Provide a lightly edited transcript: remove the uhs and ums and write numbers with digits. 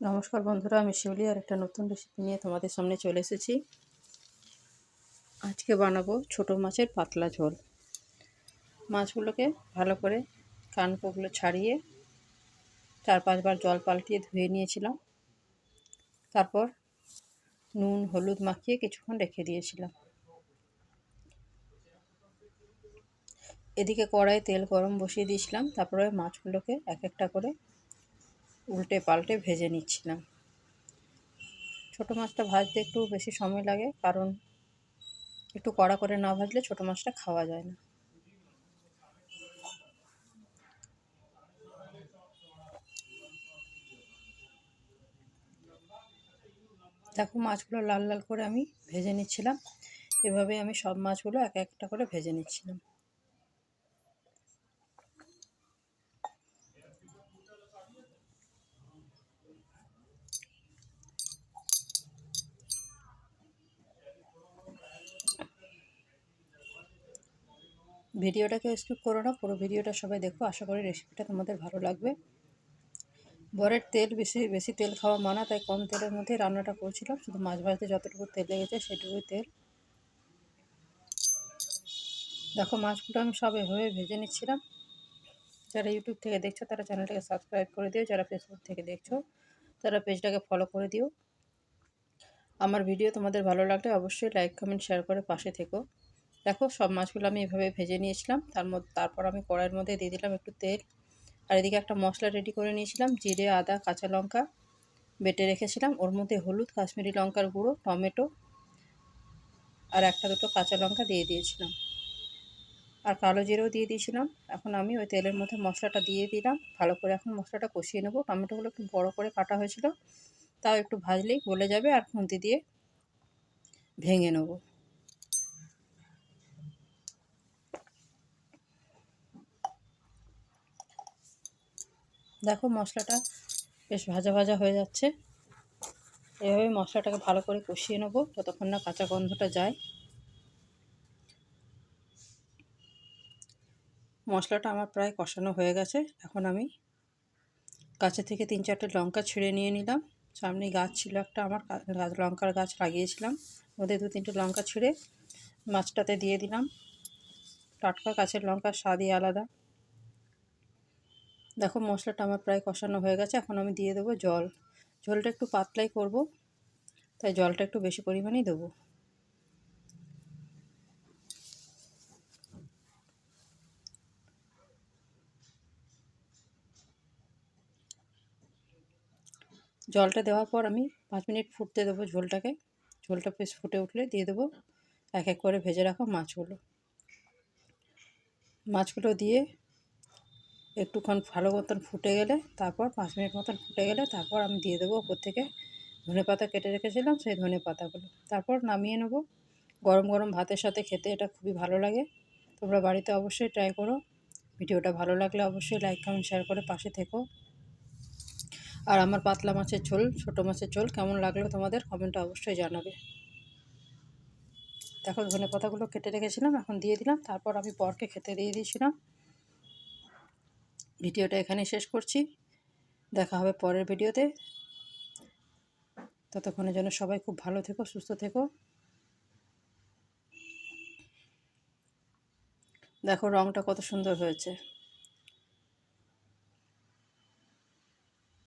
নমস্কার বন্ধুরা, আমি শিউলি আর একটা নতুন রেসিপি নিয়ে তোমাদের সামনে চলে এসেছি। আজকে বানাবো ছোট মাছের পাতলা ঝোল। মাছগুলোকে ভালো করে কানকোগুলো ছাড়িয়ে 4-5 বার জল পাল্টিয়ে ধুয়ে নিয়েছিলাম। তারপর নুন হলুদ মাখিয়ে কিছুক্ষণ রেখে দিয়েছিলাম। এদিকে কড়াই তেল গরম বসিয়ে দিয়েছিলাম। তারপরে মাছগুলোকে এক একটা করে উল্টে পাল্টে ভেজে নিচ্ছিলাম। ছোট মাছটা ভাজতে একটু বেশি সময় লাগে, কারণ একটু কড়া করে না ভাজলে ছোট মাছটা খাওয়া যায় না। দেখো, মাছগুলো লাল লাল করে আমি ভেজে নিচ্ছিলাম। এভাবে আমি সব মাছগুলো এক একটা করে ভেজে নিচ্ছিলাম। ভিডিওটাকে স্কিপ করো না, পুরো ভিডিওটা সবাই দেখো। আশা করি রেসিপিটা তোমাদের ভালো লাগবে। বরের তেল বেশি তেল খাওয়া মানা, তাই কম তেলের মধ্যে রান্নাটা করছিলাম। শুধু মাছ ভাজতে যতটুকু তেল লেগেছে সেটুকুই তেল। দেখো, মাছগুলো আমি সব এভাবে ভেজে নিচ্ছিলাম। যারা ইউটিউব থেকে দেখছো তারা চ্যানেলটাকে সাবস্ক্রাইব করে দিও, যারা ফেসবুক থেকে দেখছো তারা পেজটাকে ফলো করে দিও। আমার ভিডিও তোমাদের ভালো লাগলে অবশ্যই লাইক কমেন্ট শেয়ার করে পাশে থেকো। দেখো, সব মাছগুলো আমি এভাবে ভেজে নিয়েছিলাম। তারপর আমি কড়াইয়ের মধ্যে দিয়ে দিলাম একটু তেল। আর এদিকে একটা মশলা রেডি করে নিয়েছিলাম। জিরে, আদা, কাঁচা লঙ্কা বেটে রেখেছিলাম। ওর মধ্যে হলুদ, কাশ্মীরি লঙ্কার গুঁড়ো, টমেটো আর একটা দুটো কাঁচা লঙ্কা দিয়ে দিয়েছিলাম। আর কালো জিরেও দিয়ে দিয়েছিলাম। এখন আমি ওই তেলের মধ্যে মশলাটা দিয়ে দিলাম। ভালো করে এখন মশলাটা কষিয়ে নেবো। টমেটোগুলো একটু বড় করে কাটা হয়েছিল, তাও একটু ভাজলেই গলে যাবে। আর খুন্তি দিয়ে ভেঙে নেব। দেখো, মশলাটা বেশ ভাজা ভাজা হয়ে যাচ্ছে। এভাবে মশলাটাকে ভালো করে কষিয়ে নেবো যতক্ষণ না কাঁচা গন্ধটা যায়। মশলাটা আমার প্রায় কষানো হয়ে গেছে। এখন আমি গাছে থেকে 3-4টে লঙ্কা ছিঁড়ে নিয়ে নিলাম। সামনে গাছ ছিল একটা, আমার লঙ্কার গাছ লাগিয়েছিলাম। ওদের 2-3টে লঙ্কা ছিঁড়ে মাছটাতে দিয়ে দিলাম। টাটকা গাছের লঙ্কার স্বাদই আলাদা। দেখো, মশলাটা আমার প্রায় কষানো হয়ে গেছে। এখন আমি দিয়ে দেবো জল। ঝোলটা একটু পাতলাই করব, তাই জলটা একটু বেশি পরিমাণেই দেবো। জলটা দেওয়ার পর আমি 5 মিনিট ফুটতে দেবো ঝোলটাকে। ঝোলটা বেশ ফুটে উঠলে দিয়ে দেবো এক এক করে ভেজে রাখা মাছগুলো দিয়ে একটুক্ষণ ভালো মতন ফুটে গেলে, তারপর 5 মিনিট মতন ফুটে গেলে তারপর আমি দিয়ে দেবো ওপর থেকে ধনেপাতা কেটে রেখেছিলাম, সেই ধনেপাতাগুলো। তারপর নামিয়ে নেবো। গরম গরম ভাতের সাথে খেতে এটা খুবই ভালো লাগে। তোমরা বাড়িতে অবশ্যই ট্রাই করো। ভিডিওটা ভালো লাগলে অবশ্যই লাইক কমেন্ট শেয়ার করে পাশে থেকো। আর আমার পাতলা মাছের ঝোল, ছোটো মাছের ঝোল কেমন লাগলো তোমাদের কমেন্টে অবশ্যই জানাবে। দেখো, ধনেপাতাগুলো কেটে রেখেছিলাম, এখন দিয়ে দিলাম। তারপর আমি বরকে খেতে দিয়ে দিয়েছিলাম। ভিডিওটা এখানে শেষ করছি। দেখা হবে পরের ভিডিওতে। ততক্ষণের জন্য সবাই খুব ভালো থেকো, সুস্থ থেকো। দেখো, রঙটা কত সুন্দর হয়েছে।